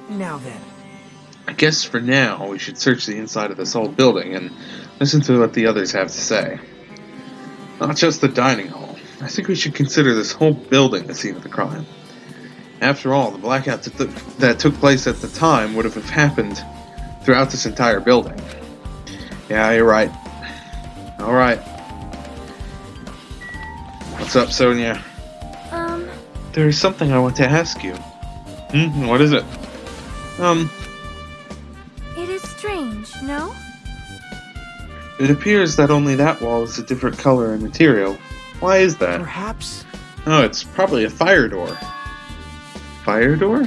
Now then. I guess for now, we should search the inside of this whole building and listen to what the others have to say. Not just the dining hall. I think we should consider this whole building the scene of the crime. After all, the blackout that took place at the time would have happened throughout this entire building. Yeah, you're right. Alright. What's up, Sonia? There's something I want to ask you. What is it? It is strange, no? It appears that only that wall is a different color and material. Why is that? Perhaps? Oh, it's probably a fire door. Fire door?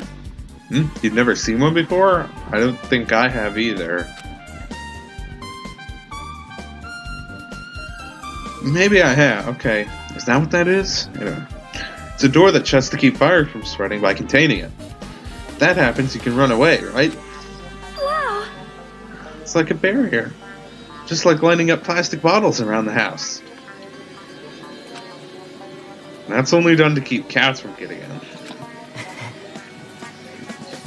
You've never seen one before? I don't think I have either. Maybe I have. Okay. Is that what that is? Yeah. It's a door that shuts to keep fire from spreading by containing it. If that happens, you can run away, right? Wow! It's like a barrier. Just like lining up plastic bottles around the house. That's only done to keep cats from getting in.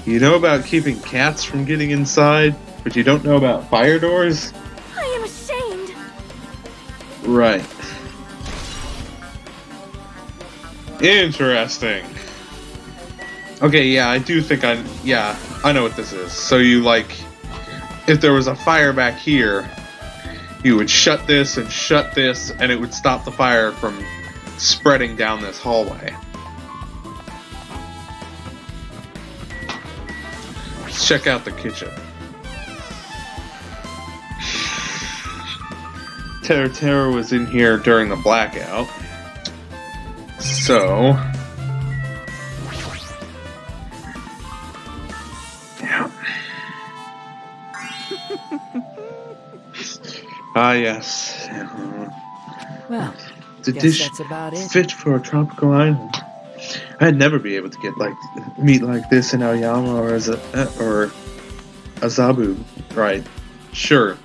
You know about keeping cats from getting inside, but you don't know about fire doors? I am ashamed! Right. Interesting. Okay, yeah, I do think I know what this is. So you, like, if there was a fire back here, you would shut this, and it would stop the fire from spreading down this hallway. Let's check out the kitchen. Tara was in here during the blackout. So... yeah. Ah, yes. Well, The guess dish that's about it. fit for a tropical island. I'd never be able to get meat like this in Aoyama or Azabu. Right. Sure.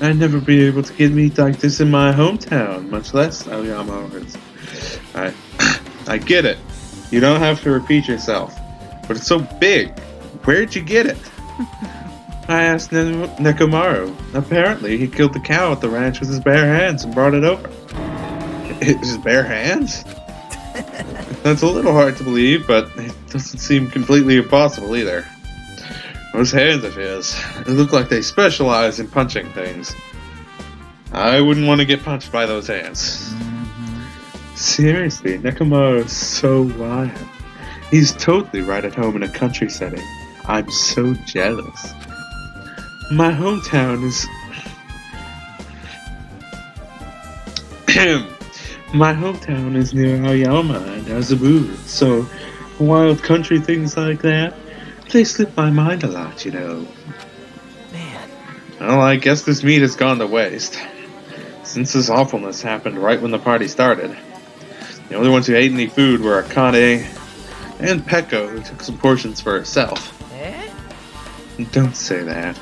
I'd never be able to get meat like this in my hometown, much less Aoyama. I get it. You don't have to repeat yourself. But it's so big. Where'd you get it? I asked Nekomaru. Apparently, he killed the cow at the ranch with his bare hands and brought it over. His bare hands? That's a little hard to believe, but it doesn't seem completely impossible either. Those hands of his, they look like they specialize in punching things. I wouldn't want to get punched by those hands. Seriously, Nekomaru is so wild. He's totally right at home in a country setting. I'm so jealous. My hometown is... My hometown is near Aoyama and Azabu, so wild country things like that, they slip my mind a lot, you know. Man. Well, I guess this meat has gone to waste. Since this awfulness happened right when the party started. The only ones who ate any food were Akane and Peko, who took some portions for herself. Eh? Don't say that.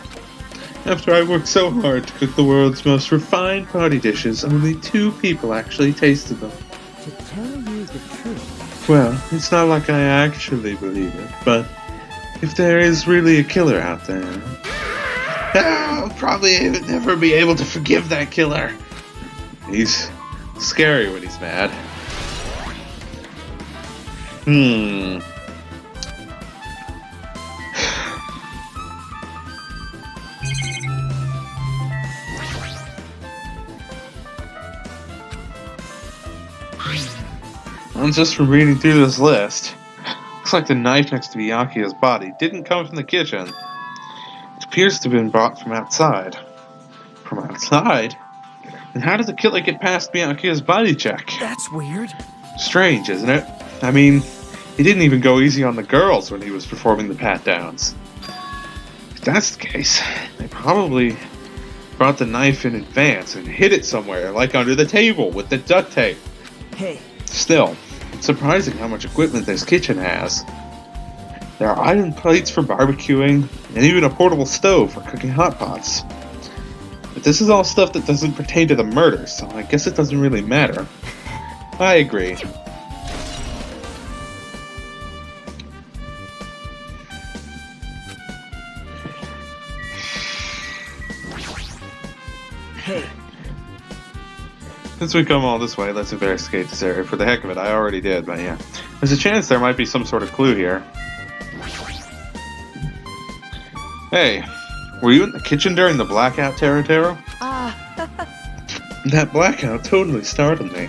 After I worked so hard to cook the world's most refined party dishes, only 2 people actually tasted them. To tell you the truth. Well, it's not like I actually believe it, but if there is really a killer out there, I'll probably never be able to forgive that killer. He's scary when he's mad. And just from reading through this list, looks like the knife next to Byakuya's body didn't come from the kitchen. It appears to have been brought from outside. From outside? And how did the killer get past Byakuya's body check? That's weird. Strange, isn't it? I mean, he didn't even go easy on the girls when he was performing the pat-downs. If that's the case, they probably brought the knife in advance and hid it somewhere, like under the table with the duct tape. Hey. Still, it's surprising how much equipment this kitchen has. There are iron plates for barbecuing, and even a portable stove for cooking hot pots. But this is all stuff that doesn't pertain to the murder, so I guess it doesn't really matter. I agree. Since we come all this way, let's investigate this area. For the heck of it, I already did, but yeah. There's a chance there might be some sort of clue here. Hey, were you in the kitchen during the blackout, Taro? That blackout totally startled me.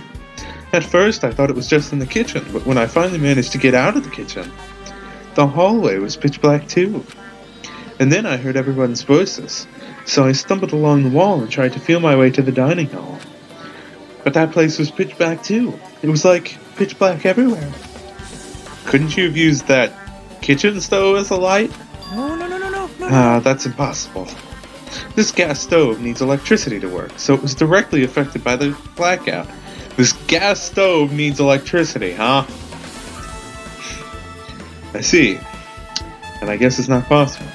At first, I thought it was just in the kitchen, but when I finally managed to get out of the kitchen, the hallway was pitch black too. And then I heard everyone's voices, so I stumbled along the wall and tried to feel my way to the dining hall. But that place was pitch black too. It was like pitch black everywhere. Couldn't you have used that kitchen stove as a light? No. That's impossible. This gas stove needs electricity to work, so it was directly affected by the blackout. This gas stove needs electricity, huh? I see. And I guess it's not possible.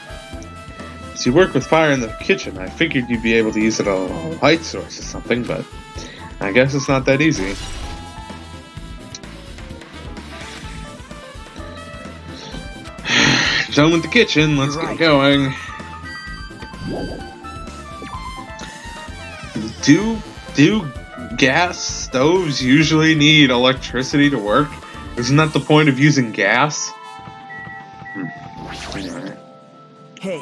As you work with fire in the kitchen, I figured you'd be able to use it as a light source or something, but I guess it's not that easy. Done with the kitchen, let's get going. Do gas stoves usually need electricity to work? Isn't that the point of using gas? Anyway. Hey.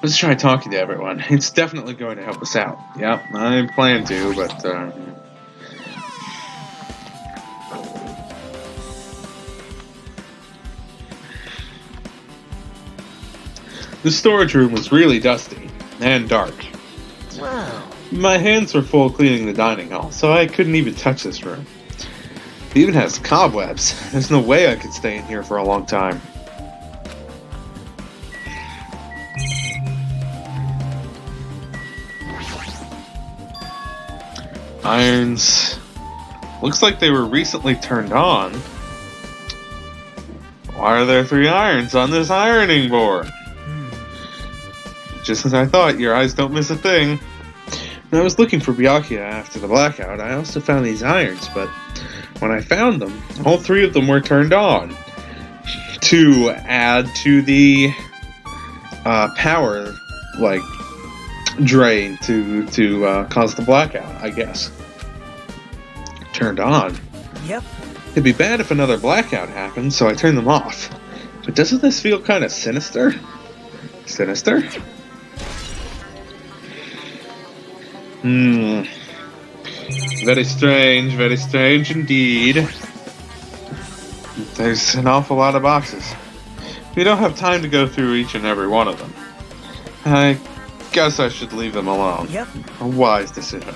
Let's try talking to everyone. It's definitely going to help us out. Yep, I plan to, but the storage room was really dusty and dark. Wow. My hands were full cleaning the dining hall, so I couldn't even touch this room. It even has cobwebs. There's no way I could stay in here for a long time. Irons. Looks like they were recently turned on. Why are there 3 irons on this ironing board? Just as I thought, your eyes don't miss a thing. When I was looking for Byakuya after the blackout, I also found these irons, but when I found them, all 3 of them were turned on. To add to the power, drain to cause the blackout, I guess. Turned on. Yep. It'd be bad if another blackout happened, so I turned them off. But doesn't this feel kind of sinister? Sinister? Very strange indeed. There's an awful lot of boxes. We don't have time to go through each and every one of them. I guess I should leave them alone. Yep. A wise decision.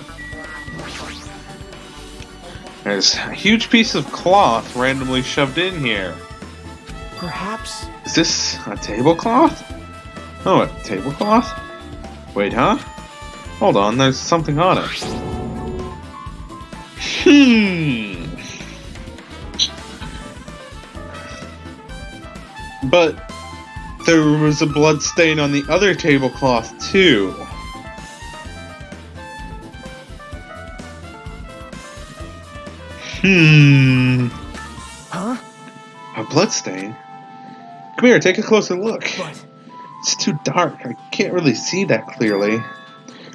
There's a huge piece of cloth randomly shoved in here. Perhaps. Is this a tablecloth? Oh, a tablecloth? Wait, huh? Hold on, there's something on it. But there was a blood stain on the other tablecloth, too. Huh? A blood stain? Come here, take a closer look. What? It's too dark. I can't really see that clearly.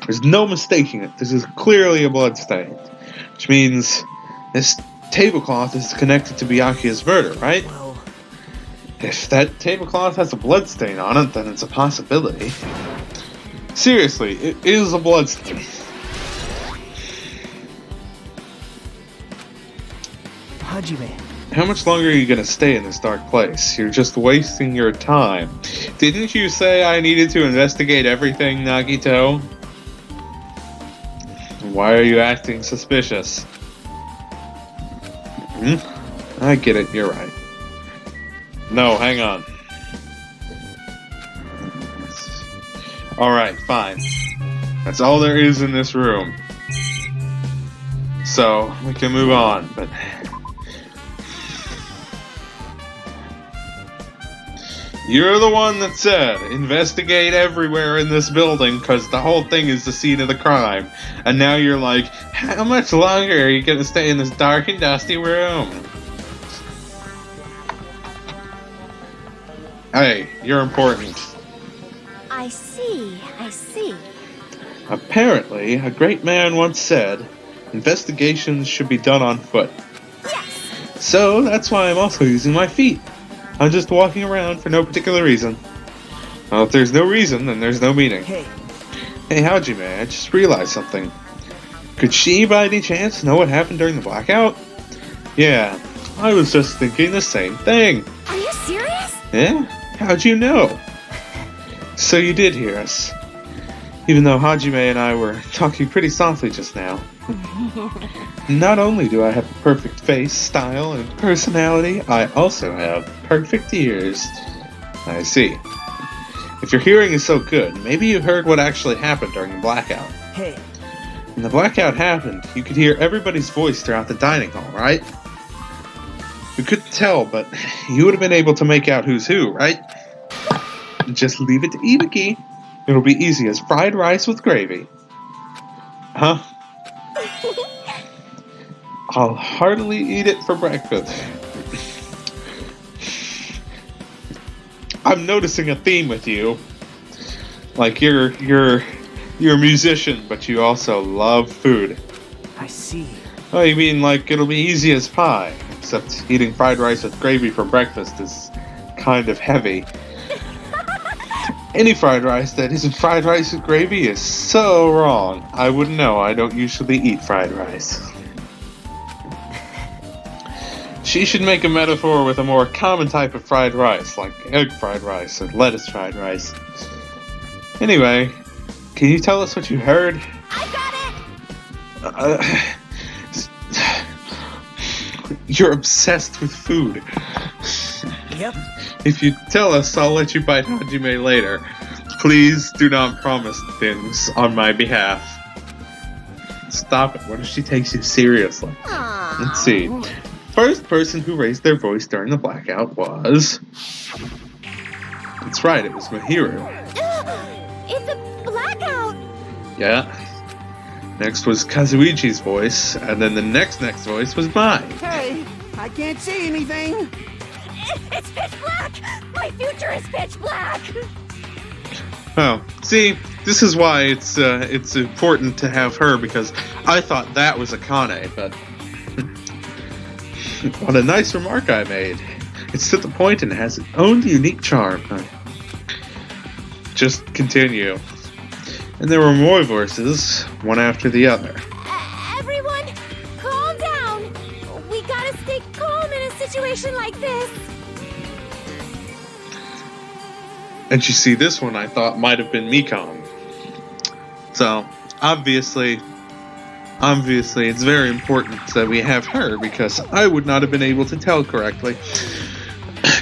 There's no mistaking it. This is clearly a blood stain. Which means this tablecloth is connected to Byakuya's murder, right? Well, If that tablecloth has a blood stain on it, then it's a possibility. Seriously, it is a blood stain. Hajime. How much longer are you going to stay in this dark place? You're just wasting your time. Didn't you say I needed to investigate everything, Nagito? Why are you acting suspicious? I get it, you're right. No, hang on. Alright, fine. That's all there is in this room. So, we can move on, but... You're the one that said, investigate everywhere in this building, because the whole thing is the scene of the crime. And now you're like, how much longer are you going to stay in this dark and dusty room? Hey, you're important. I see. Apparently, a great man once said, Investigations should be done on foot. Yes! So that's why I'm also using my feet. I'm just walking around for no particular reason. Well, if there's no reason, then there's no meaning. Hey, Hey, Hajime, I just realized something. Could she, by any chance, know what happened during the blackout? Yeah, I was just thinking the same thing. Are you serious? Yeah? How'd you know? So you did hear us. Even though Hajime and I were talking pretty softly just now. Not only do I have a perfect face, style, and personality, I also have perfect ears. I see. If your hearing is so good, maybe you heard what actually happened during the blackout. hey, When the blackout happened, you could hear everybody's voice throughout the dining hall, right? You couldn't tell, but you would have been able to make out who's who, right? Just leave it to Ibiki. It'll be easy as fried rice with gravy. Huh? I'll heartily eat it for breakfast. I'm noticing a theme with you. Like you're a musician, but you also love food. I see. Oh, you mean like it'll be easy as pie, except eating fried rice with gravy for breakfast is kind of heavy. Any fried rice that isn't fried rice with gravy is so wrong. I wouldn't know. I don't usually eat fried rice. She should make a metaphor with a more common type of fried rice, like egg fried rice or lettuce fried rice. Anyway, can you tell us what you heard? I got it! You're obsessed with food. Yep. If you tell us, I'll let you bite Hajime later. Please do not promise things on my behalf. Stop it. What if she takes you seriously? Let's see. First person who raised their voice during the blackout was... That's right, it was Mahiru. It's a blackout! Yeah. Next was Kazuichi's voice, and then the next voice was mine. Hey, I can't see anything. It's pitch black! My future is pitch black! Oh, see, this is why it's important to have her, because I thought that was Akane, but... What a nice remark I made. It's to the point and has its own unique charm. Just continue. And there were more voices, one after the other. Everyone, calm down! We gotta stay calm in a situation like this! And you see, this one I thought might have been Mikon. So, obviously, it's very important that we have her, because I would not have been able to tell correctly.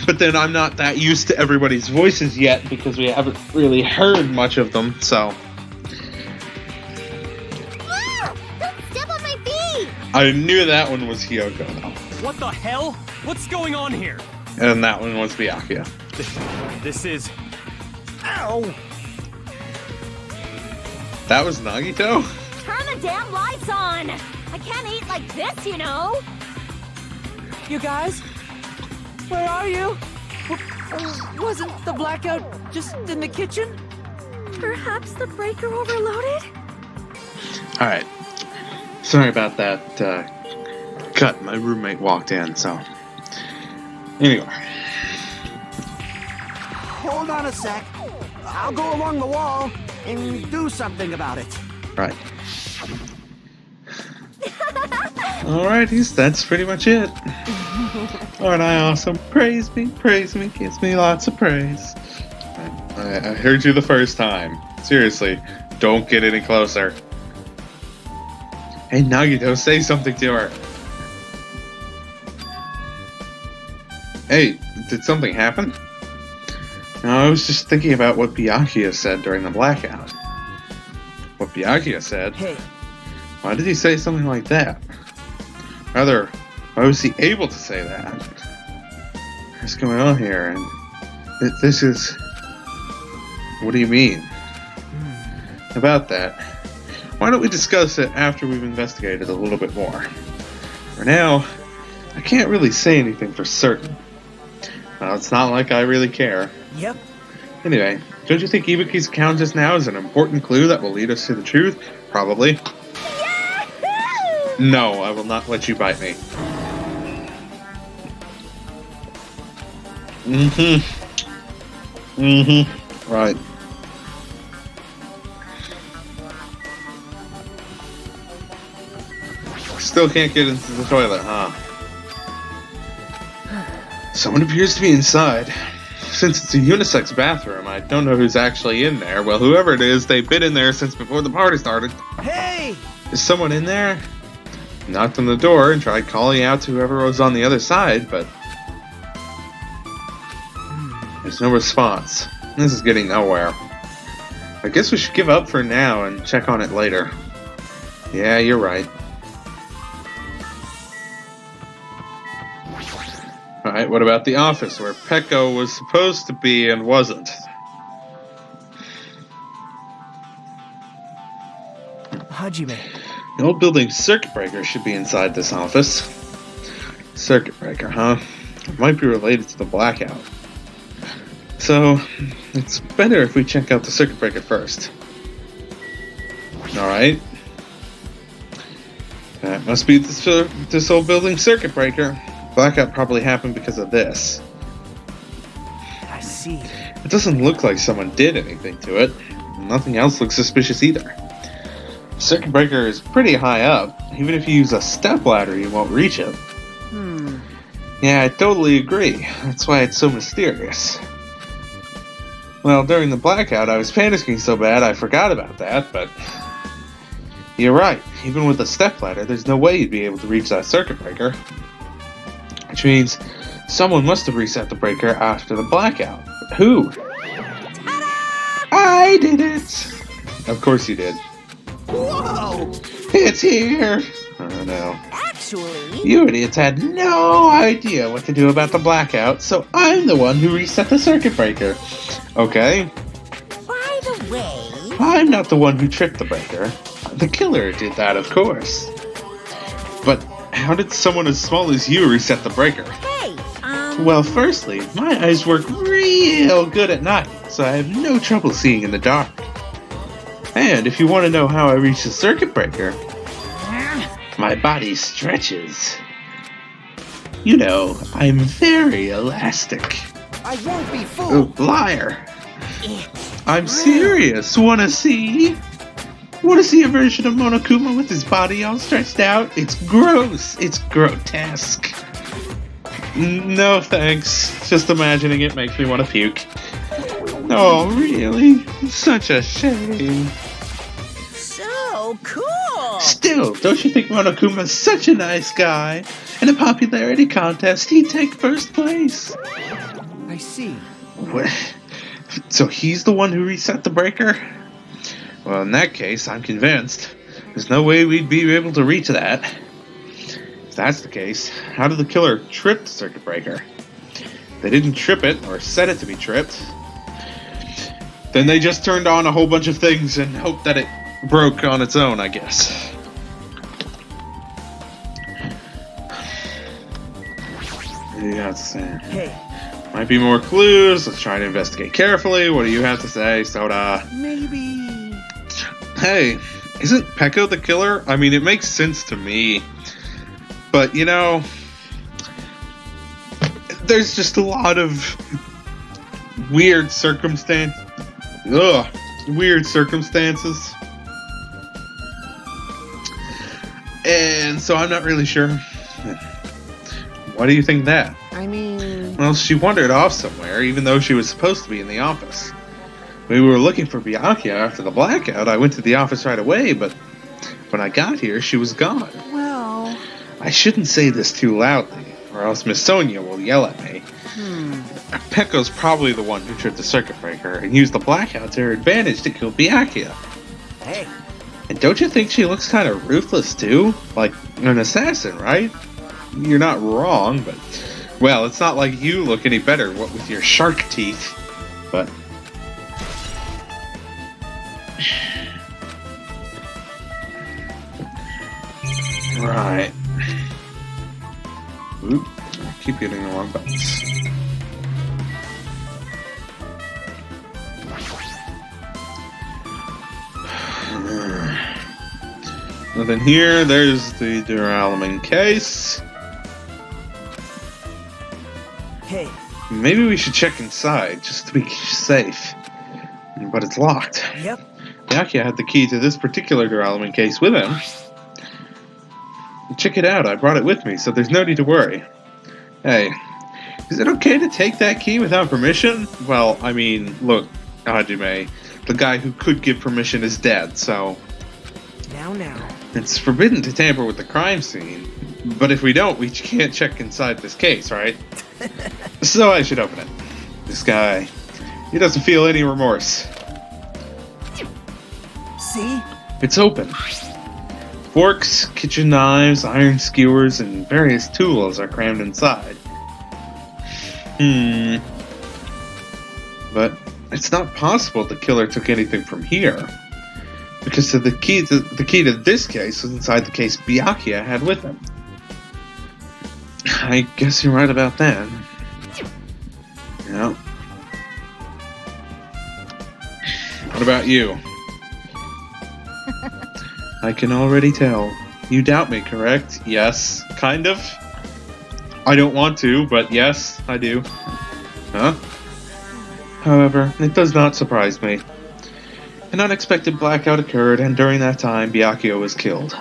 But then I'm not that used to everybody's voices yet, because we haven't really heard much of them, so... Ah! Don't step on my feet! I knew that one was Hyoko, though. What the hell? What's going on here? And that one was Byakuya. This is... Ow! That was Nagito? Turn the damn lights on! I can't eat like this, you know! You guys? Where are you? Wasn't the blackout just in the kitchen? Perhaps the breaker overloaded? Alright. Sorry about that, cut. My roommate walked in, so... Anyway. Hold on a sec. I'll go along the wall and do something about it. Right. Alrighties, that's pretty much it. Aren't I awesome? Praise me, gives me lots of praise. I heard you the first time. Seriously, don't get any closer. Hey Nagito, say something to her. Hey, did something happen? No, I was just thinking about what Byakuya said during the blackout. What Byakuya said? Hey, Why did he say something like that? Rather, why was he able to say that? What's going on here? And this is... What do you mean? About that, why don't we discuss it after we've investigated a little bit more? For now, I can't really say anything for certain. Well, it's not like I really care. yep. Anyway, don't you think Ibuki's account just now is an important clue that will lead us to the truth? Probably. Yahoo! No, I will not let you bite me. Right. Still can't get into the toilet, huh? Someone appears to be inside. Since it's a unisex bathroom, I don't know who's actually in there. Well, whoever it is, they've been in there since before the party started. Hey! Is someone in there? Knocked on the door and tried calling out to whoever was on the other side, but there's no response. This is getting nowhere. I guess we should give up for now and check on it later. Yeah, you're right. Alright, what about the office where Peko was supposed to be and wasn't? Hajime. The old building circuit breaker should be inside this office. Circuit breaker, huh? It might be related to the blackout. So, it's better if we check out the circuit breaker first. Alright. That must be this old building circuit breaker. Blackout probably happened because of this. I see. It doesn't look like someone did anything to it. Nothing else looks suspicious either. Circuit breaker is pretty high up. Even if you use a stepladder, you won't reach it. Yeah, I totally agree. That's why it's so mysterious. Well, during the blackout, I was panicking so bad I forgot about that, but you're right. Even with a stepladder, there's no way you'd be able to reach that circuit breaker. Which means someone must have reset the breaker after the blackout. But who? I did it! Of course you did. Whoa! It's here! Oh no. Actually, You idiots had no idea what to do about the blackout, so I'm the one who reset the circuit breaker. Okay? by the way, I'm not the one who tripped the breaker. The killer did that, of course. But how did someone as small as you reset the breaker? hey, Well, firstly, my eyes work real good at night, so I have no trouble seeing in the dark. And if you want to know how I reach the circuit breaker, my body stretches. You know, I'm very elastic. I won't be fooled! Oh, liar. I'm serious. Wanna see? Wanna see a version of Monokuma with his body all stretched out? It's gross. It's grotesque. No thanks. Just imagining it makes me want to puke. Oh, really? Such a shame. so cool. Still, don't you think Monokuma's such a nice guy? In a popularity contest, he'd take first place. I see. What? So he's the one who reset the breaker? Well, in that case, I'm convinced. There's no way we'd be able to reach that. If that's the case, how did the killer trip the circuit breaker? They didn't trip it, or set it to be tripped. Then they just turned on a whole bunch of things and hoped that it broke on its own, I guess. What do you have to say? Hey, Might be more clues. Let's try to investigate carefully. What do you have to say, Soda? maybe... Hey, isn't Peko the killer? I mean, it makes sense to me. But, you know, there's just a lot of weird weird circumstances. And so I'm not really sure. Why do you think that? I mean, Well, she wandered off somewhere, even though she was supposed to be in the office. We were looking for Byakuya after the blackout. I went to the office right away, but when I got here, she was gone. well, I shouldn't say this too loudly, or else Miss Sonia will yell at me. Peko's probably the one who tripped the circuit breaker and used the blackout to her advantage to kill Byakuya. Hey, And don't you think she looks kind of ruthless too? Like an assassin, right? You're not wrong, but... Well, it's not like you look any better, what with your shark teeth. But... Right. Oop, I keep hitting the wrong buttons. And then here, there's the duralumin case. Hey, Maybe we should check inside, just to be safe. But it's locked. yep. Byakuya had the key to this particular duralumin case with him. Check it out, I brought it with me, so there's no need to worry. Hey, is it okay to take that key without permission? Well, I mean, look, Hajime, the guy who could give permission is dead, so... Now. It's forbidden to tamper with the crime scene. But if we don't, we can't check inside this case, right? So I should open it. This guy, he doesn't feel any remorse. See? It's open. Forks, kitchen knives, iron skewers, and various tools are crammed inside. But it's not possible the killer took anything from here. Because the key to this case was inside the case Byakuya had with him. I guess you're right about that. Yeah. What about you? I can already tell. You doubt me, correct? Yes, kind of. I don't want to, but yes, I do. Huh? However, it does not surprise me. An unexpected blackout occurred, and during that time, Byakuya was killed.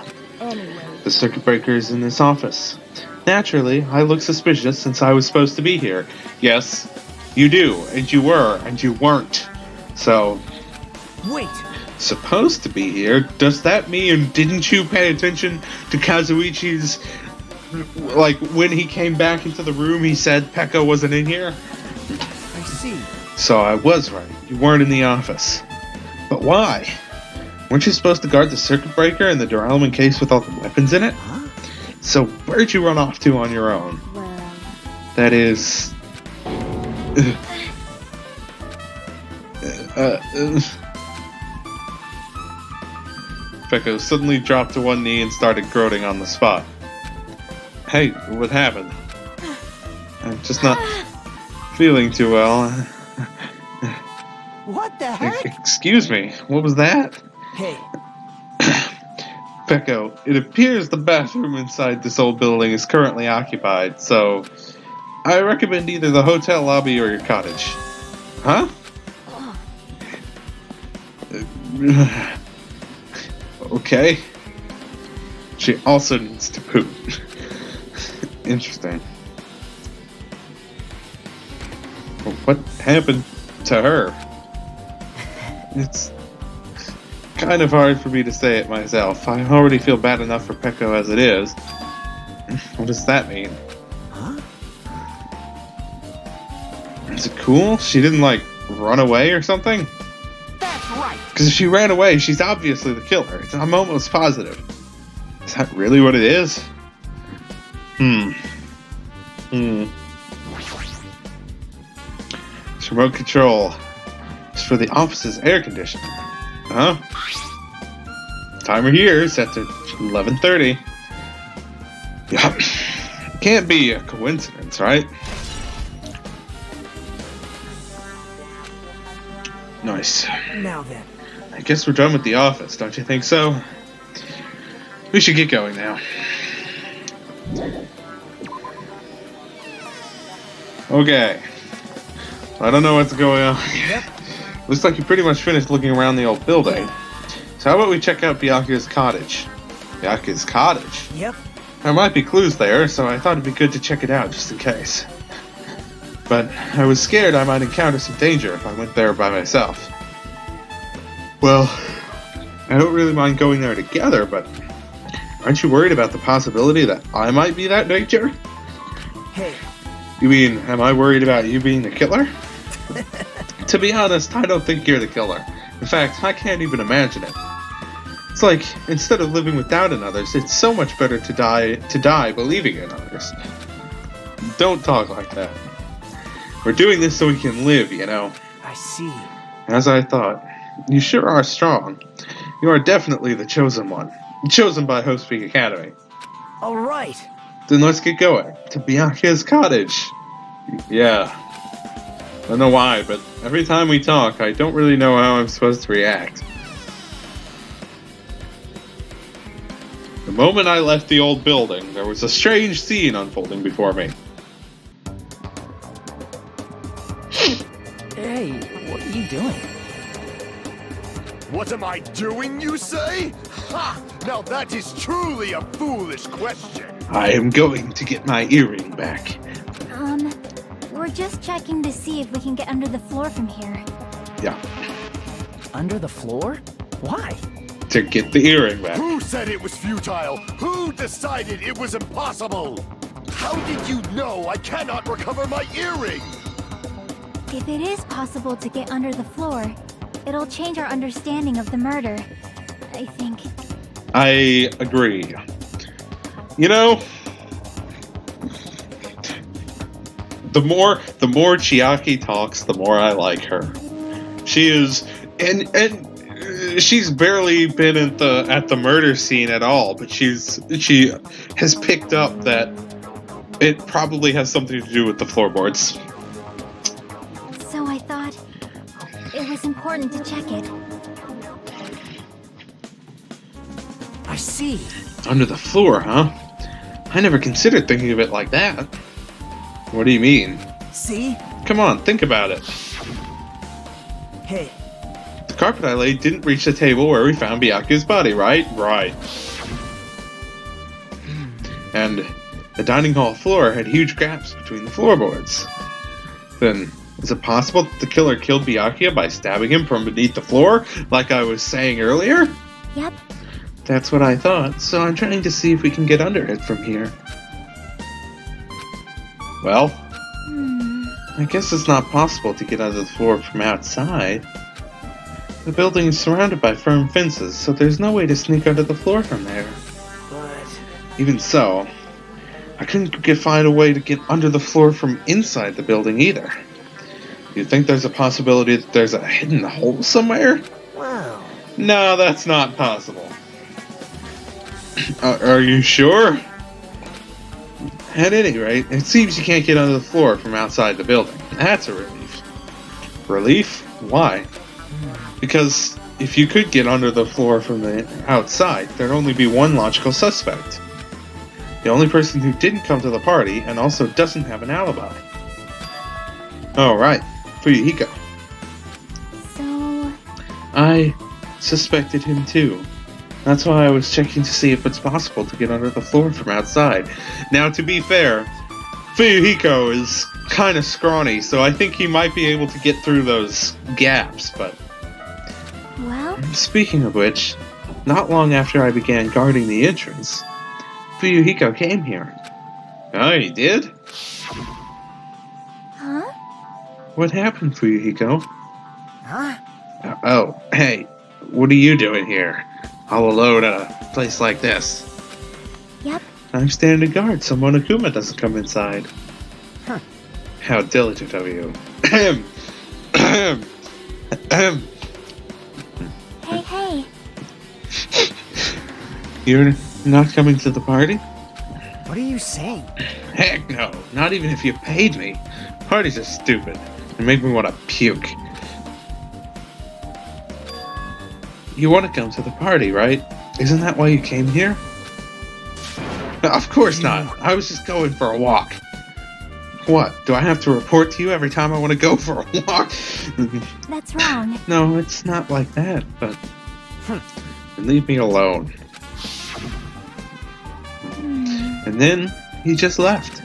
The circuit breaker is in this office. Naturally, I look suspicious since I was supposed to be here. Yes, you do, and you were, and you weren't. So, Wait. supposed to be here? Does that mean didn't you pay attention to Kazuichi's... Like, when he came back into the room, he said Pekka wasn't in here? I see. So I was right. You weren't in the office. But why? Weren't you supposed to guard the circuit breaker and the duralumin case with all the weapons in it? Huh? So where'd you run off to on your own? Well, That is... Pekka suddenly dropped to one knee and started groaning on the spot. Hey, what happened? I'm just not feeling too well. What the heck? Excuse me, what was that? Hey, Pekko, it appears the bathroom inside this old building is currently occupied, so I recommend either the hotel lobby or your cottage. Huh? Okay. She also needs to poop. Interesting. Well, what happened to her? It's kind of hard for me to say it myself. I already feel bad enough for Pekko as it is. What does that mean? huh? Is it cool? She didn't, like, run away or something? That's right. Because if she ran away, she's obviously the killer. I'm almost positive. Is that really what it is? This remote control is for the office's air conditioner. Huh? Timer here is set to 11:30. Yup. Can't be a coincidence, right? Nice. Now then. I guess we're done with the office, don't you think so? We should get going now. Okay. I don't know what's going on. Yep. Looks like you pretty much finished looking around the old building. So how about we check out Byakuya's cottage? Byakuya's cottage? Yep. There might be clues there, so I thought it'd be good to check it out just in case. But I was scared I might encounter some danger if I went there by myself. Well, I don't really mind going there together, but aren't you worried about the possibility that I might be that danger? Hey, You mean, am I worried about you being the killer? To be honest, I don't think you're the killer. In fact, I can't even imagine it. It's like, instead of living with doubt in others, it's so much better to die believing in others. Don't talk like that. We're doing this so we can live, you know. I see. As I thought. You sure are strong. You are definitely the chosen one. Chosen by Hope Speak Academy. All right. Then let's get going. To Byakuya's cottage. Yeah. I don't know why, but every time we talk, I don't really know how I'm supposed to react. The moment I left the old building, there was a strange scene unfolding before me. Hey, what are you doing? What am I doing, you say? Ha! Now that is truly a foolish question. I am going to get my earring back. We're just checking to see if we can get under the floor from here. Yeah, Under the floor? Why? to get the earring back. Who said it was futile? Who decided it was impossible? How did you know I cannot recover my earring? If it is possible to get under the floor, it'll change our understanding of the murder. I think. I agree. You know, the more Chiaki talks, the more I like her. She is, and she's barely been at the murder scene at all, but she has picked up that it probably has something to do with the floorboards. So I thought it was important to check it. I see. Under the floor, huh? I never considered thinking of it like that. What do you mean? See? Come on, think about it. Hey, The carpet I laid didn't reach the table where we found Byakuya's body, right? Right. And the dining hall floor had huge gaps between the floorboards. Then, is it possible that the killer killed Byakuya by stabbing him from beneath the floor, like I was saying earlier? Yep. That's what I thought, so I'm trying to see if we can get under it from here. Well, I guess it's not possible to get under the floor from outside. The building is surrounded by firm fences, so there's no way to sneak under the floor from there. but... Even so, I couldn't find a way to get under the floor from inside the building either. You think there's a possibility that there's a hidden hole somewhere? Well... No, that's not possible. Are you sure? At any rate, it seems you can't get under the floor from outside the building. That's a relief. Relief? Why? Because if you could get under the floor from the outside, there'd only be one logical suspect. The only person who didn't come to the party and also doesn't have an alibi. Oh, right. Fuyuhiko. So, I suspected him too. That's why I was checking to see if it's possible to get under the floor from outside. Now, to be fair, Fuyuhiko is kind of scrawny, so I think he might be able to get through those gaps, but... well, Speaking of which, not long after I began guarding the entrance, Fuyuhiko came here. Oh, he did? huh? What happened, Fuyuhiko? Huh? Oh, hey, what are you doing here? All alone at a place like this? Yep. I'm standing guard so Monokuma doesn't come inside. Huh. How diligent of you. Ahem. Ahem. Ahem. Hey. You're not coming to the party? What are you saying? Heck no, not even if you paid me. Parties are stupid and make me want to puke. You want to come to the party, right? Isn't that why you came here? Of course not. I was just going for a walk. What? Do I have to report to you every time I want to go for a walk? That's wrong. No, it's not like that, but... leave me alone. And then, he just left.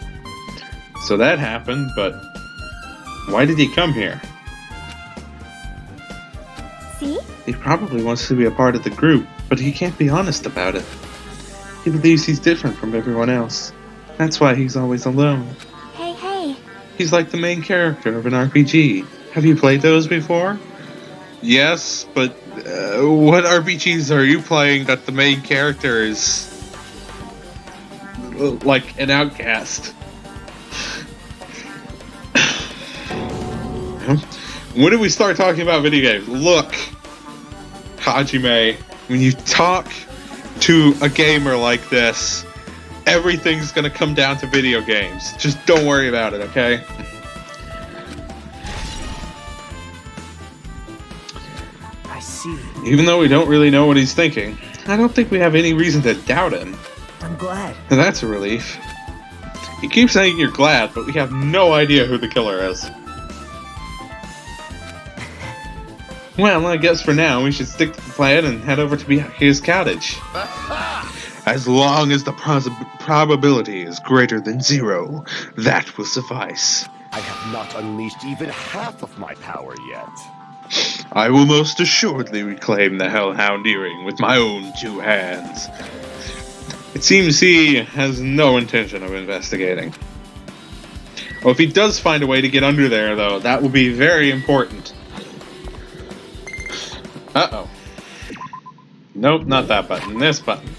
So that happened, but... why did he come here? See? He probably wants to be a part of the group, but he can't be honest about it. He believes he's different from everyone else. That's why he's always alone. Hey. He's like the main character of an RPG. Have you played those before? Yes, but what RPGs are you playing that the main character is like an outcast? When did we start talking about video games? Look, Hajime, when you talk to a gamer like this, everything's gonna come down to video games. Just don't worry about it, okay? I see. Even though we don't really know what he's thinking, I don't think we have any reason to doubt him. I'm glad. And that's a relief. You keep saying you're glad, but we have no idea who the killer is. Well, I guess for now we should stick to the plan and head over to Byakuya's cottage. As long as the probability is greater than 0, that will suffice. I have not unleashed even half of my power yet. I will most assuredly reclaim the Hellhound earring with my own 2 hands. It seems he has no intention of investigating. Well, if he does find a way to get under there, though, that will be very important. Uh-oh. Nope, not that button. This button.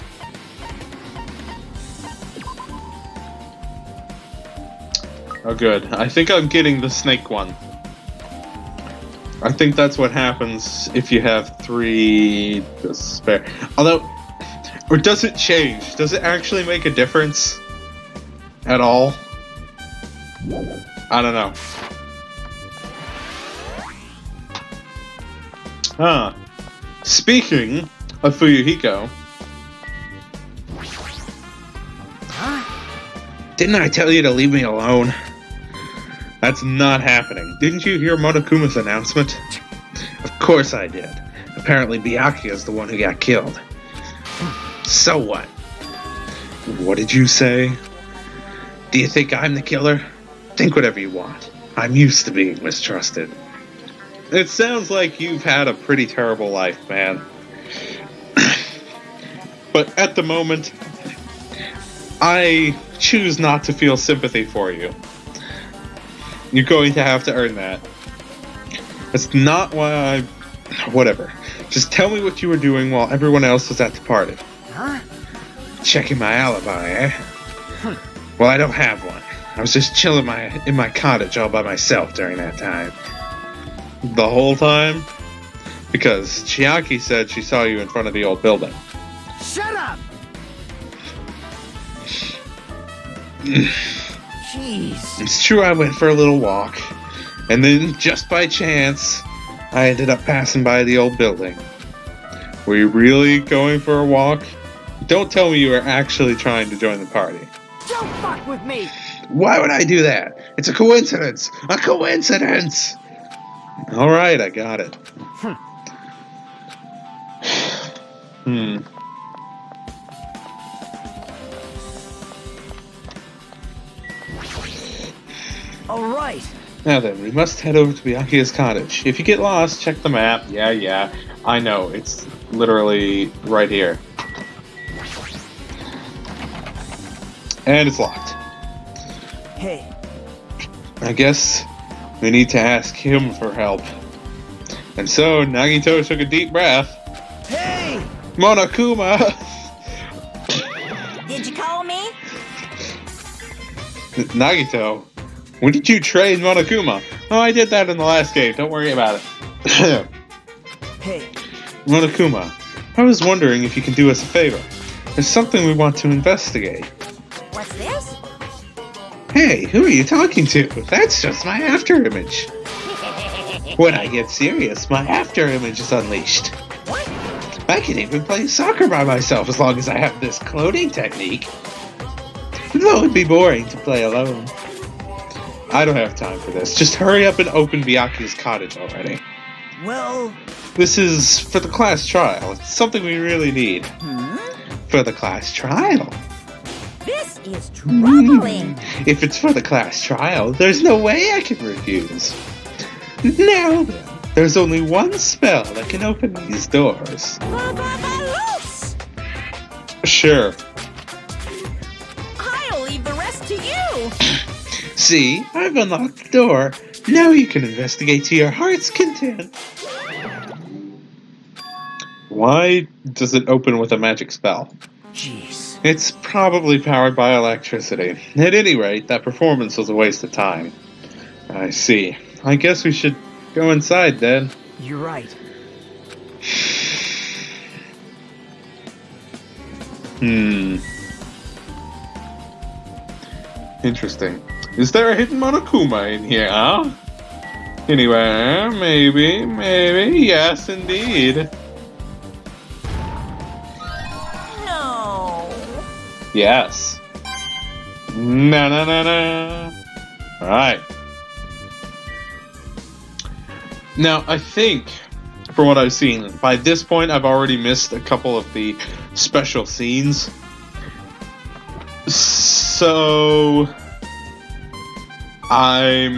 Oh, good. I think I'm getting the snake one. I think that's what happens if you have 3 to spare. Although, or does it change? Does it actually make a difference? At all? I don't know. Huh. Speaking of Fuyuhiko. Didn't I tell you to leave me alone? That's not happening. Didn't you hear Monokuma's announcement? Of course I did. Apparently Byakuya is the one who got killed. So what? What did you say? Do you think I'm the killer? Think whatever you want. I'm used to being mistrusted. It sounds like you've had a pretty terrible life, man. But at the moment, I choose not to feel sympathy for you. You're going to have to earn that. That's not why I... Whatever. Just tell me what you were doing while everyone else was at the party. Huh? Checking my alibi, eh? Well, I don't have one. I was just chilling in my cottage all by myself during that time. The whole time? Because Chiaki said she saw you in front of the old building. Shut up! Jeez. It's true I went for a little walk, and then, just by chance, I ended up passing by the old building. Were you really going for a walk? Don't tell me you were actually trying to join the party. Don't fuck with me! Why would I do that? It's a coincidence! A coincidence! Alright, I got it. Alright. Now then, we must head over to Byakuya's cottage. If you get lost, check the map. Yeah, I know. It's literally right here. And it's locked. Hey. I guess we need to ask him for help. And so, Nagito took a deep breath. Hey! Monokuma! Did you call me? Nagito, when did you train Monokuma? Oh, I did that in the last game. Don't worry about it. Hey. Monokuma, I was wondering if you can do us a favor. There's something we want to investigate. What's this? Hey, who are you talking to? That's just my afterimage. When I get serious, my afterimage is unleashed. What? I can even play soccer by myself as long as I have this cloning technique. Though it'd be boring to play alone. I don't have time for this. Just hurry up and open Byakuya's cottage already. Well... This is for the class trial. It's something we really need. For the class trial. This is troubling. If it's for the class trial, there's no way I can refuse. Now then, there's only one spell that can open these doors. Loose! Sure. I'll leave the rest to you. See, I've unlocked the door. Now you can investigate to your heart's content. Why does it open with a magic spell? Jeez. It's probably powered by electricity. At any rate, that performance was a waste of time. I see. I guess we should go inside then. You're right. Interesting. Is there a hidden Monokuma in here, huh? Anywhere, maybe, yes, indeed. Yes. Na na na na. Alright. Now, I think, from what I've seen, by this point I've already missed a couple of the special scenes. So I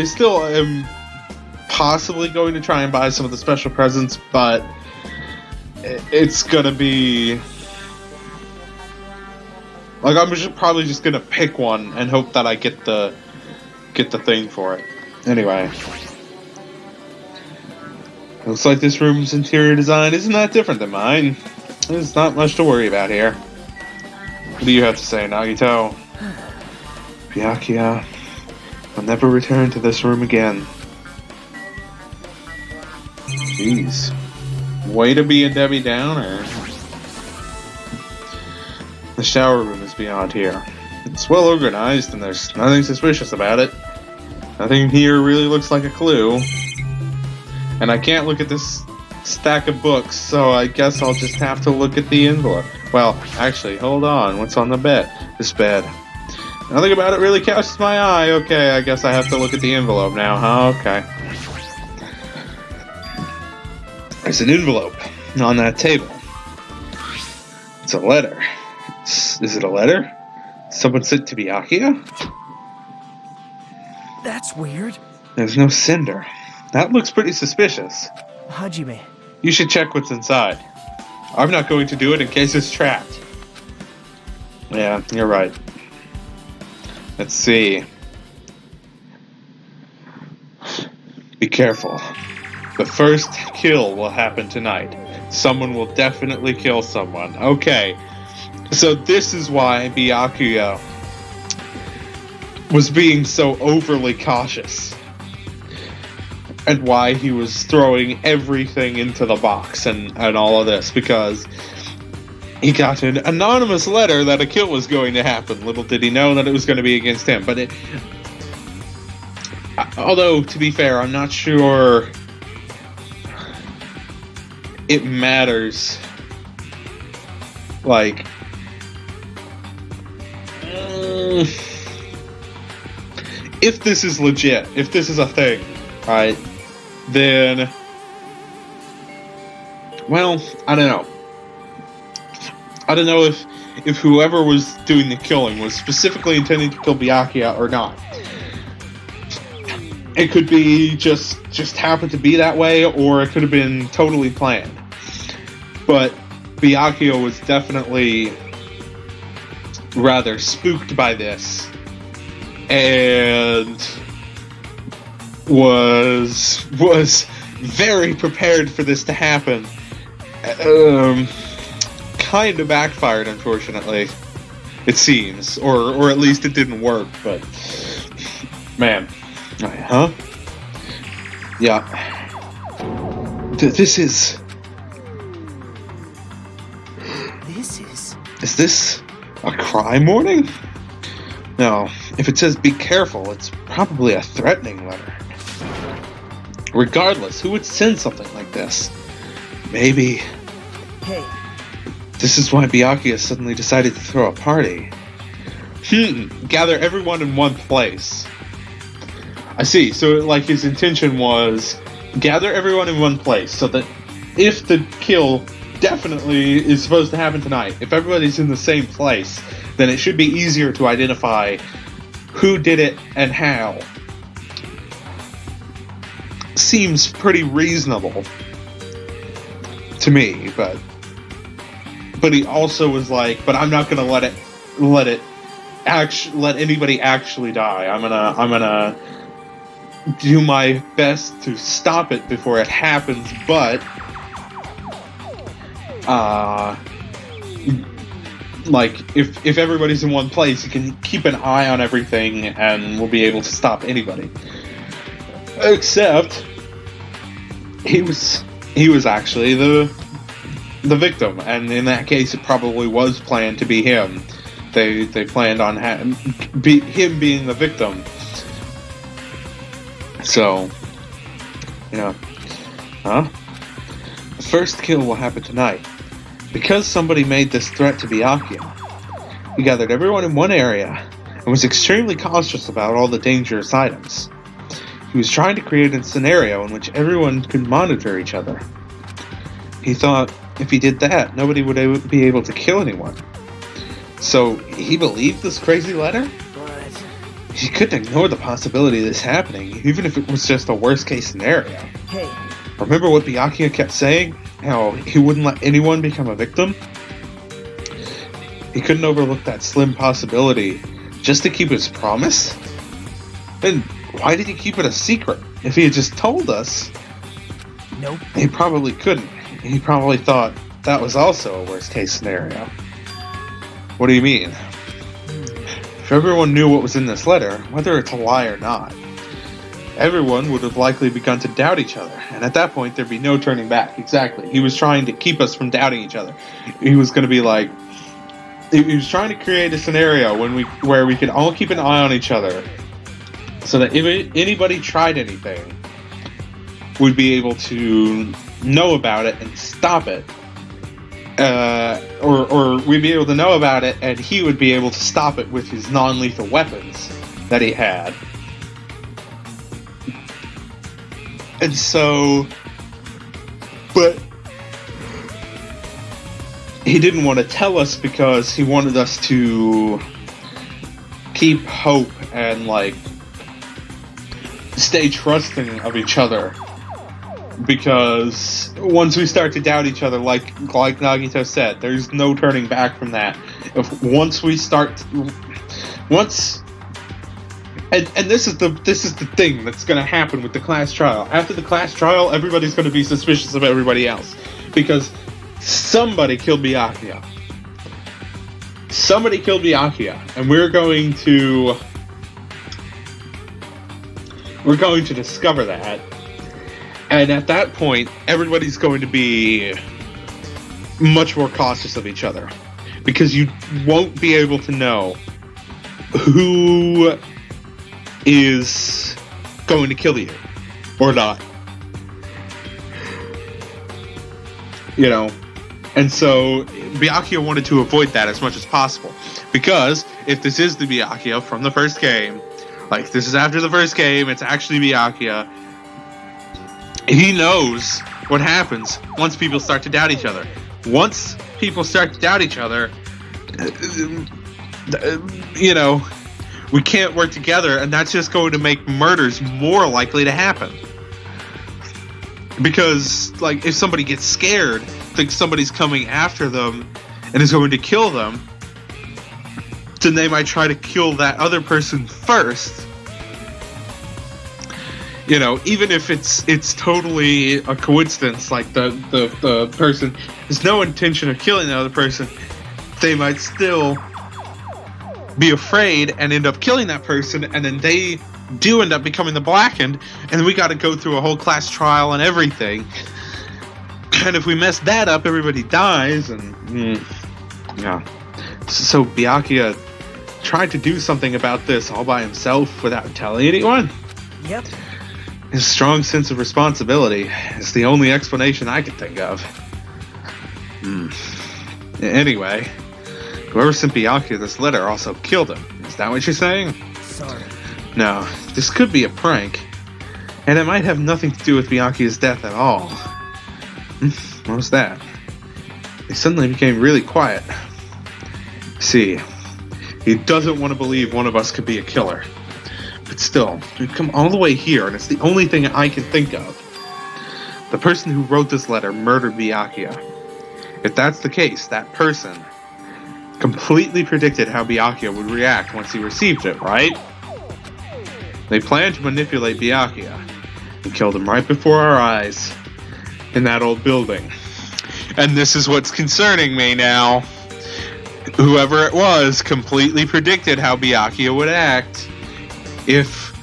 still am possibly going to try and buy some of the special presents, but it's gonna be like I'm probably just gonna pick one and hope that I get the thing for it. Anyway, looks like this room's interior design isn't that different than mine. There's not much to worry about here. What do you have to say, Nagito? Byakuya will never return to this room again. Jeez. Way to be a Debbie Downer. The shower room is beyond here. It's well organized and there's nothing suspicious about it. Nothing here really looks like a clue. And I can't look at this stack of books, so I guess I'll just have to look at the envelope. Well, actually, hold on. What's on the bed? This bed. Nothing about it really catches my eye. Okay, I guess I have to look at the envelope now, huh? Okay. There's an envelope on that table. It's a letter. Is it a letter? Someone sent to Byakuya? That's weird. There's no sender. That looks pretty suspicious. Hajime. You should check what's inside. I'm not going to do it in case it's trapped. Yeah, you're right. Let's see. Be careful. The first kill will happen tonight. Someone will definitely kill someone. Okay. So this is why Byakuya was being so overly cautious. And why he was throwing everything into the box and all of this. Because he got an anonymous letter that a kill was going to happen. Little did he know that it was going to be against him. But it... Although, to be fair, I'm not sure it matters. Like... if this is legit, if this is a thing, right, then, well, I don't know. I don't know if whoever was doing the killing was specifically intending to kill Byakuya or not. It could be just happened to be that way, or it could have been totally planned. But Byakuya was definitely rather spooked by this, and was very prepared for this to happen. Kind of backfired, unfortunately. It seems, or at least it didn't work. But man, huh? Yeah. This is. Is this a crime warning? No. If it says be careful, it's probably a threatening letter. Regardless, who would send something like this? Maybe... Hey. This is why Byakuya suddenly decided to throw a party. Gather everyone in one place. I see, so like his intention was gather everyone in one place so that if the kill definitely is supposed to happen tonight, if everybody's in the same place, then it should be easier to identify who did it and how. Seems pretty reasonable to me, but he also was like, but I'm not gonna let anybody actually die. I'm gonna do my best to stop it before it happens, but like if everybody's in one place, you can keep an eye on everything and we'll be able to stop anybody. Except he was actually the victim, and in that case it probably was planned to be him. They planned on him being the victim. So, yeah. Huh? The first kill will happen tonight. because somebody made this threat to Byakuya, he gathered everyone in one area and was extremely cautious about all the dangerous items. He was trying to create a scenario in which everyone could monitor each other. He thought if he did that, nobody would be able to kill anyone. So he believed this crazy letter? But He couldn't ignore the possibility of this happening, even if it was just a worst-case scenario. hey, Remember what Byakuya kept saying? How he wouldn't let anyone become a victim? He couldn't overlook that slim possibility just to keep his promise? Then why did he keep it a secret? If he had just told us, nope. he probably couldn't. He probably thought that was also a worst-case scenario. What do you mean? If everyone knew what was in this letter, whether it's a lie or not, everyone would have likely begun to doubt each other, and at that point there'd be no turning back. Exactly. He was trying to keep us from doubting each other. He was going to be like, he was trying to create a scenario where we could all keep an eye on each other, so that if anybody tried anything, we'd be able to know about it and stop it. Or we'd be able to know about it, and he would be able to stop it with his non-lethal weapons that he had. And so, but he didn't want to tell us because he wanted us to keep hope and, like, stay trusting of each other. Because once we start to doubt each other, like Nagito said, there's no turning back from that. Once this is the thing that's going to happen with the class trial. After the class trial, everybody's going to be suspicious of everybody else because somebody killed Byakuya. Somebody killed Byakuya, and we're going to discover that. And at that point, everybody's going to be much more cautious of each other. Because you won't be able to know who is going to kill you or not. You know? And so, Byakuya wanted to avoid that as much as possible. Because if this is the Byakuya from the first game, like this is after the first game, it's actually Byakuya, he knows what happens once people start to doubt each other. Once people start to doubt each other, you know, we can't work together, and that's just going to make murders more likely to happen. Because, like, if somebody gets scared, thinks somebody's coming after them, and is going to kill them, then they might try to kill that other person first. You know, even if it's totally a coincidence, like the person has no intention of killing the other person, they might still be afraid and end up killing that person, and then they do end up becoming the Blackened, and we got to go through a whole class trial and everything. And if we mess that up, everybody dies, and yeah. So Byakuya tried to do something about this all by himself without telling anyone. Yep. His strong sense of responsibility is the only explanation I can think of. Anyway, whoever sent Byakuya this letter also killed him. Is that what you're saying? Sorry. No, this could be a prank. And it might have nothing to do with Byakuya's death at all. What was that? He suddenly became really quiet. See, he doesn't want to believe one of us could be a killer. But still, we've come all the way here, and it's the only thing I can think of. The person who wrote this letter murdered Byakuya. If that's the case, that person completely predicted how Byakuya would react once he received it, right? They planned to manipulate Byakuya and killed him right before our eyes in that old building. And this is what's concerning me now. Whoever it was completely predicted how Byakuya would act. If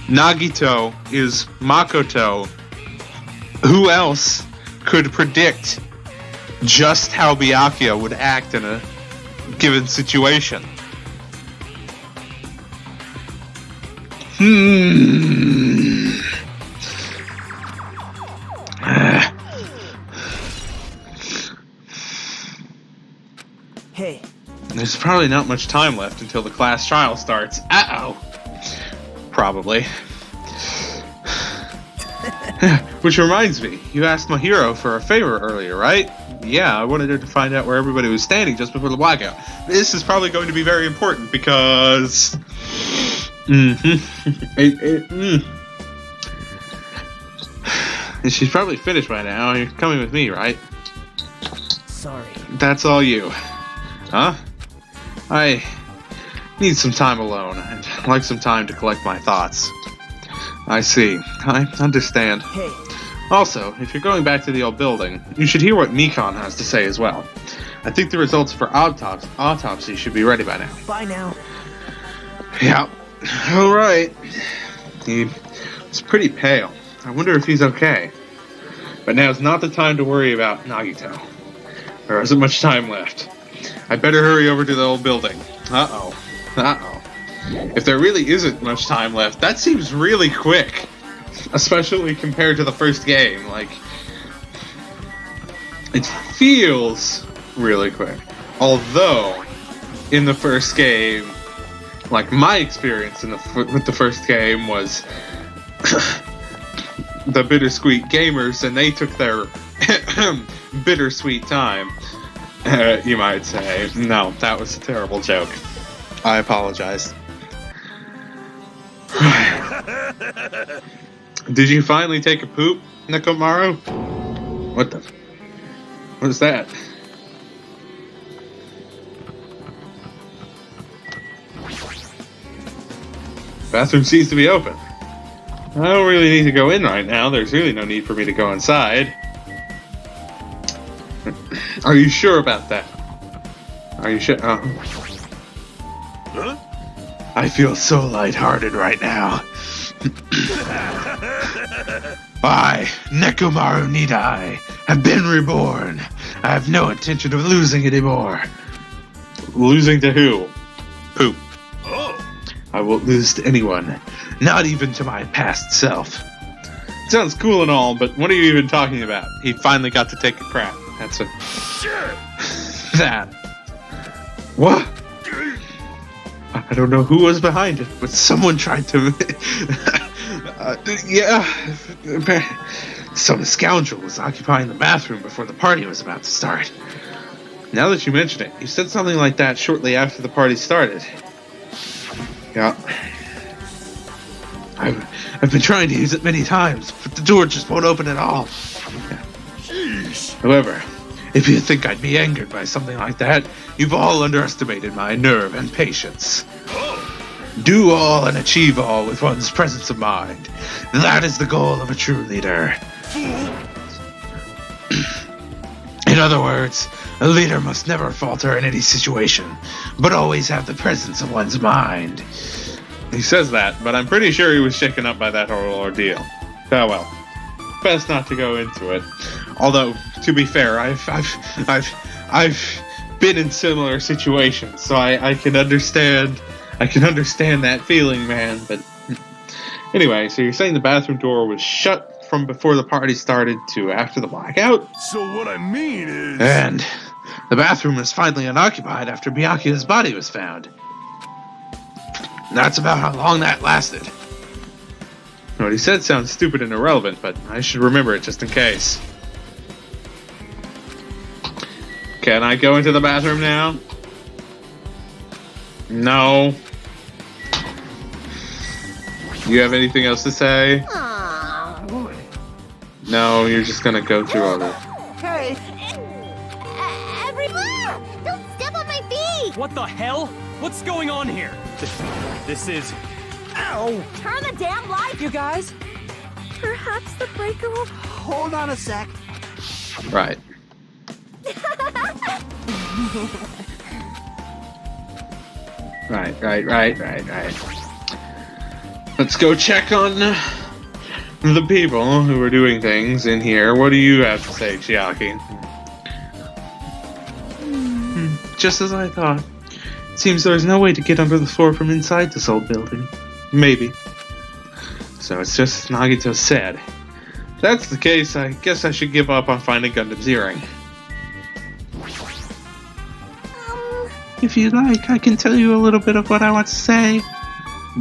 Nagito is Makoto, who else could predict just how Byakuya would act in a given situation? probably not much time left until the class trial starts. Uh-oh. Probably. Which reminds me, you asked my hero for a favor earlier, right? Yeah, I wanted her to find out where everybody was standing just before the blackout. This is probably going to be very important because... She's probably finished by now. You're coming with me, right? Sorry. That's all you. Huh? I need some time alone. I'd like some time to collect my thoughts. I see. I understand. Hey, Also, if you're going back to the old building, you should hear what Nikon has to say as well. I think the results for autopsy should be ready by now. bye now. Yeah. Alright. He was pretty pale. I wonder if he's okay. But now's not the time to worry about Nagito. There isn't much time left. I better hurry over to the old building. Uh-oh. Uh-oh. If there really isn't much time left, that seems really quick. Especially compared to the first game. Like, it feels really quick. Although, in the first game, like, my experience with the first game was the bittersweet gamers, and they took their bittersweet time, you might say. No, that was a terrible joke. I apologize. Did you finally take a poop, Nekomaru? What the? What is that? Bathroom seems to be open. I don't really need to go in right now. There's really no need for me to go inside. Are you sure about that? Are you sure? Oh. Huh? I feel so lighthearted right now. I, Nekomaru Nidai, have been reborn. I have no intention of losing anymore. Losing to who? Poop. Oh. I won't lose to anyone, not even to my past self. It sounds cool and all, but what are you even talking about? He finally got to take a crap. That's a... Sure. that. What? I don't know who was behind it, but someone tried to... Some scoundrel was occupying the bathroom before the party was about to start. Now that you mention it, you said something like that shortly after the party started. Yeah. I've been trying to use it many times, but the door just won't open at all. Jeez. However, if you think I'd be angered by something like that, you've all underestimated my nerve and patience. Do all and achieve all with one's presence of mind. That is the goal of a true leader. In other words, a leader must never falter in any situation, but always have the presence of one's mind. He says that, but I'm pretty sure he was shaken up by that whole ordeal. Oh well. Best not to go into it. Although, to be fair, I've been in similar situations, so I can understand that feeling, man. But anyway, so you're saying the bathroom door was shut from before the party started to after the blackout? So what I mean is... And the bathroom was finally unoccupied after Byakuya's body was found. That's about how long that lasted. What he said sounds stupid and irrelevant, but I should remember it just in case. Can I go into the bathroom now? No. You have anything else to say? No, you're just gonna go through all this. Hey, Everyone! Don't step on my feet! What the hell? What's going on here? This is... Ow! Turn the damn light! you guys. Perhaps the breaker will... Hold on a sec. Right. Right. Let's go check on the people who are doing things in here. What do you have to say, Chiaki? Just as I thought. It seems there's no way to get under the floor from inside this old building. Maybe. So it's just as Nagito said. If that's the case, I guess I should give up on finding Gundam's earring. If you like, I can tell you a little bit of what I want to say.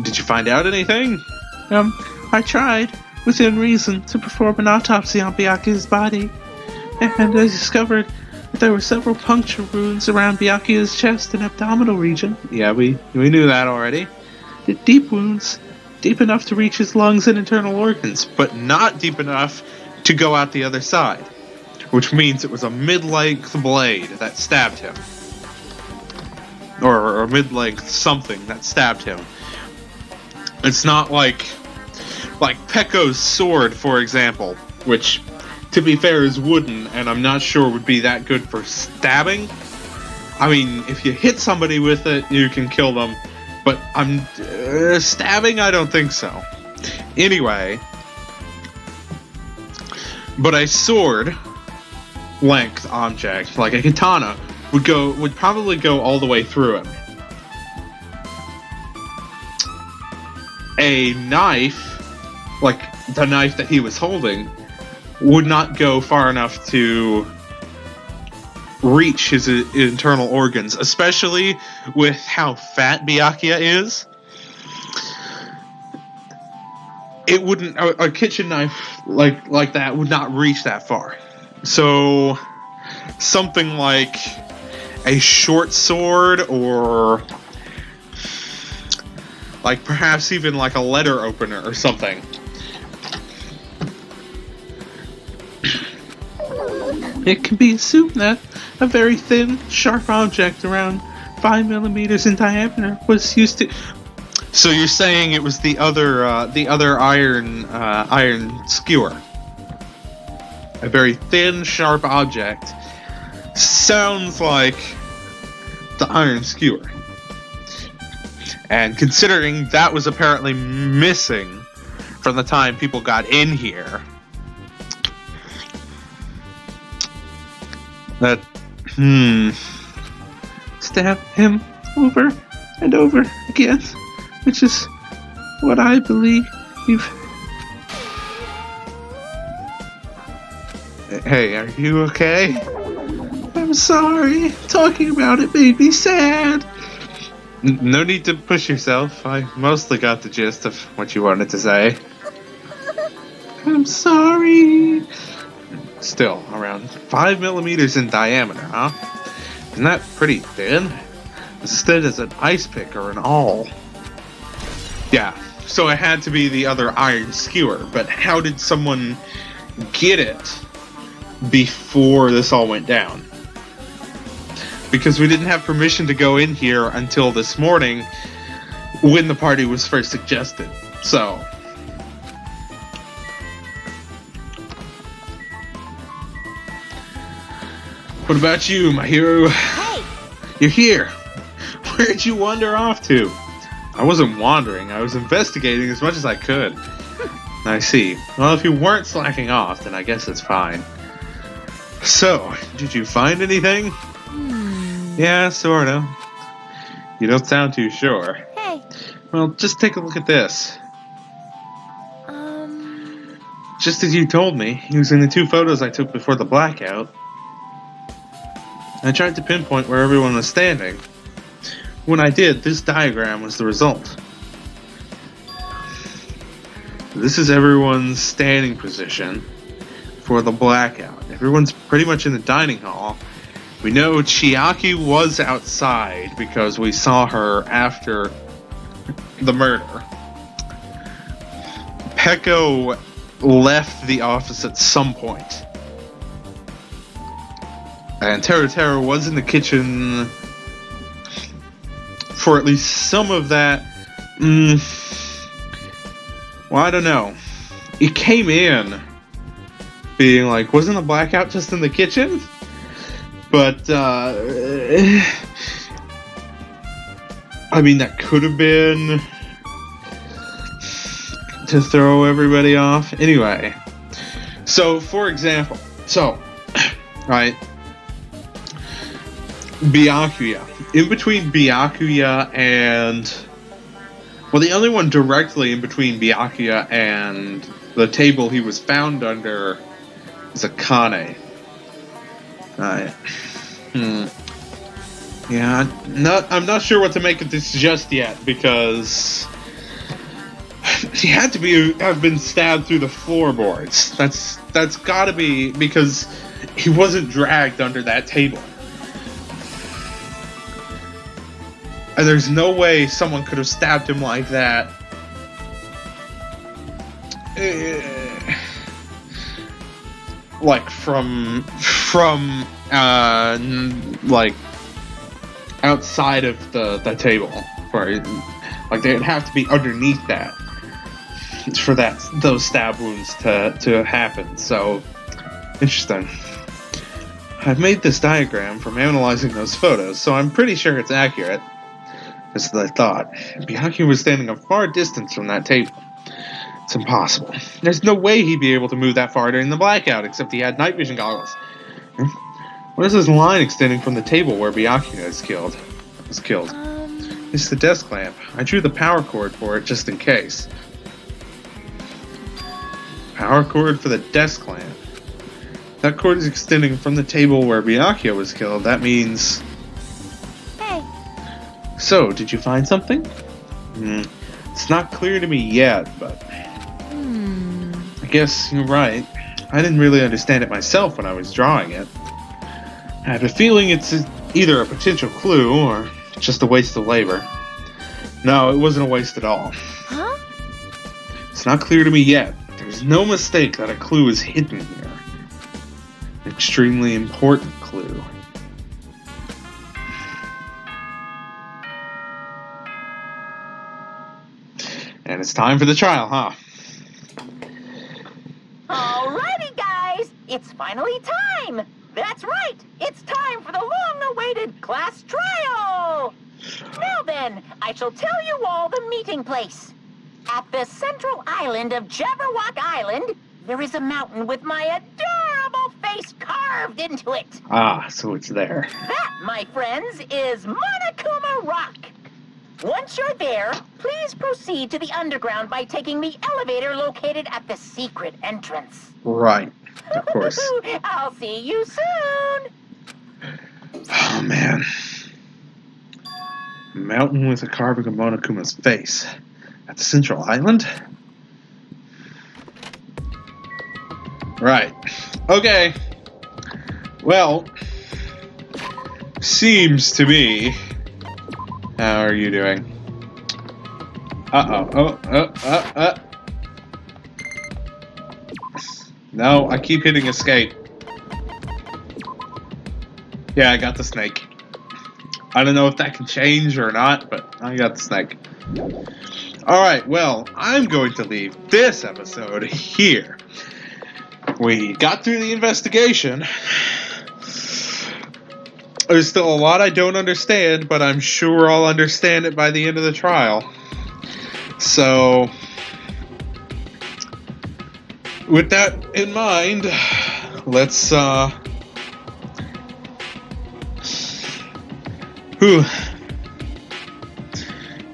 Did you find out anything? I tried, within reason, to perform an autopsy on Byakuya's body, and I discovered that there were several puncture wounds around Byakuya's chest and abdominal region. Yeah, we knew that already. The deep wounds, deep enough to reach his lungs and internal organs, but not deep enough to go out the other side, which means it was a mid-length blade that stabbed him. Or a mid-length something that stabbed him. It's not like Pekko's sword, for example, which, to be fair, is wooden, and I'm not sure would be that good for stabbing. I mean, if you hit somebody with it, you can kill them, but stabbing, I don't think so. Anyway, but a sword length object, like a katana, would probably go all the way through him. A knife, like the knife that he was holding, would not go far enough to reach his internal organs, especially with how fat Byakuya is. It wouldn't, a kitchen knife like that would not reach that far. So something like a short sword, or like perhaps even like a letter opener or something. It can be assumed that a very thin, sharp object around 5 millimeters in diameter was used to. So you're saying it was the other iron skewer? A very thin, sharp object. Sounds like the iron skewer. And considering that was apparently missing from the time people got in here, that, stab him over and over again, which is what I believe you've... Hey, are you okay? I'm sorry. Talking about it made me sad. No need to push yourself. I mostly got the gist of what you wanted to say. I'm sorry. Still, around 5 millimeters in diameter, huh? Isn't that pretty thin? As thin as an ice pick or an awl. Yeah, so it had to be the other iron skewer, but how did someone get it before this all went down? Because we didn't have permission to go in here until this morning when the party was first suggested. So, what about you, my hero? Hey! You're here. Where'd you wander off to? I wasn't wandering. I was investigating as much as I could. I see. Well, if you weren't slacking off, then I guess it's fine. So, did you find anything? Yeah, sort of. You don't sound too sure. Hey. Well, just take a look at this. Just as you told me, using the 2 photos I took before the blackout, I tried to pinpoint where everyone was standing. When I did, this diagram was the result. This is everyone's standing position for the blackout. Everyone's pretty much in the dining hall. We know Chiaki was outside because we saw her after the murder. Pekko left the office at some point. And Teru was in the kitchen for at least some of that. Well, I don't know. It came in being like, wasn't the blackout just in the kitchen? But, I mean, that could have been to throw everybody off. Anyway, so, for example, right, Byakuya. In between Byakuya and... Well, the only one directly in between Byakuya and the table he was found under is Akane. Yeah, I'm not sure what to make of this just yet, because he had to have been stabbed through the floorboards. That's got to be because he wasn't dragged under that table. And there's no way someone could have stabbed him like that. Like from like outside of the table, right? Like they'd have to be underneath that for those stab wounds to happen. So interesting. I've made this diagram from analyzing those photos, so I'm pretty sure it's accurate. Just as I thought. Byakuya was standing a far distance from that table. It's impossible. There's no way he'd be able to move that far during the blackout, except he had night vision goggles. What is this line extending from the table where Byakuya was killed? It's the desk lamp. I drew the power cord for it just in case. Power cord for the desk lamp. That cord is extending from the table where Byakuya was killed. That means... Hey. So, did you find something? It's not clear to me yet, but... I guess you're right. I didn't really understand it myself when I was drawing it. I have a feeling it's either a potential clue or just a waste of labor. No, it wasn't a waste at all. Huh? It's not clear to me yet. There's no mistake that a clue is hidden here. An extremely important clue. And it's time for the trial, huh? Alrighty, guys! It's finally time! That's right! It's time for the long-awaited class trial! Now then, I shall tell you all the meeting place. At the central island of Jabberwock Island, there is a mountain with my adorable face carved into it. Ah, so it's there. That, my friends, is Monokuma Rock. Once you're there, please proceed to the underground by taking the elevator located at the secret entrance. Right, of course. I'll see you soon. Oh, man. A mountain with a carving of Monokuma's face. At the central island? Right. Okay. Well, seems to me... How are you doing? No, I keep hitting escape. Yeah, I got the snake. I don't know if that can change or not, but I got the snake. Alright, well, I'm going to leave this episode here. We got through the investigation. There's still a lot I don't understand, but I'm sure I'll understand it by the end of the trial. So, with that in mind, let's,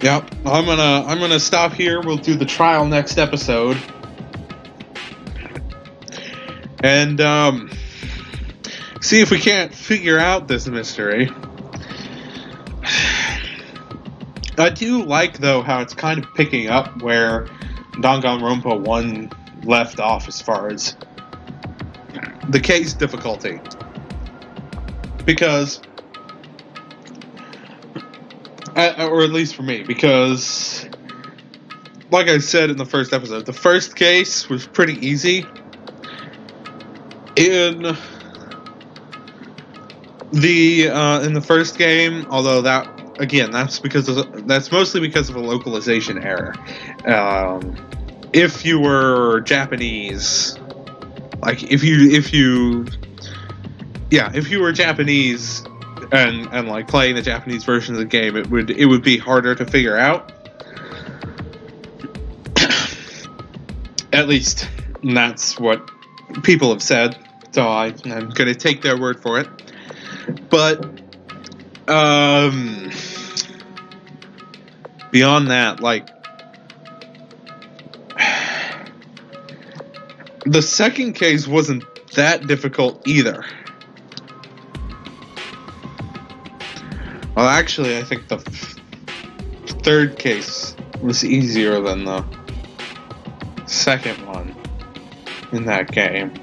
Yep, I'm gonna stop here. We'll do the trial next episode. And, see if we can't figure out this mystery. I do like, though, how it's kind of picking up where Danganronpa 1 left off as far as the case difficulty. Because, or at least for me, because, like I said in the first episode, the first case was pretty easy. In the first game, although that's mostly because of a localization error. If you were Japanese, like if you were Japanese and like playing the Japanese version of the game, it would be harder to figure out. At least that's what people have said, so I'm going to take their word for it. But, beyond that, like, the second case wasn't that difficult either. Well, actually, I think the third case was easier than the second one in that game.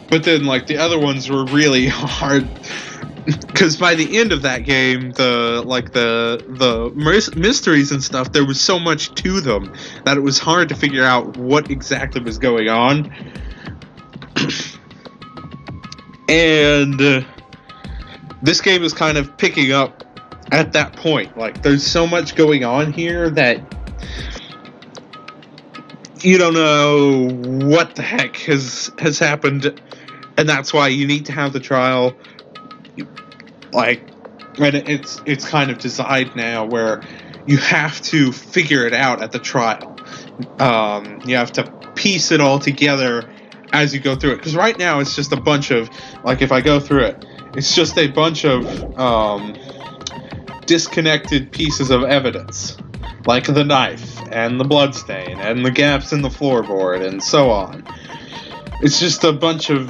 But then, like, the other ones were really hard. Because by the end of that game, the mysteries and stuff, there was so much to them that it was hard to figure out what exactly was going on. And this game is kind of picking up at that point. Like, there's so much going on here that you don't know what the heck has happened, and that's why you need to have the trial. Like, and it's kind of designed now where you have to figure it out at the trial. You have to piece it all together as you go through it. Because right now it's just a bunch of, like, if I go through it, it's just a bunch of disconnected pieces of evidence. Like the knife, and the bloodstain, and the gaps in the floorboard, and so on. It's just a bunch of,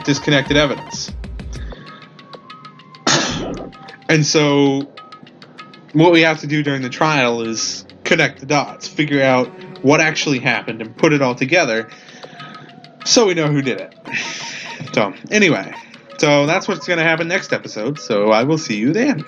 disconnected evidence. And so, what we have to do during the trial is connect the dots, figure out what actually happened, and put it all together so we know who did it. So, anyway, that's what's going to happen next episode, so I will see you then.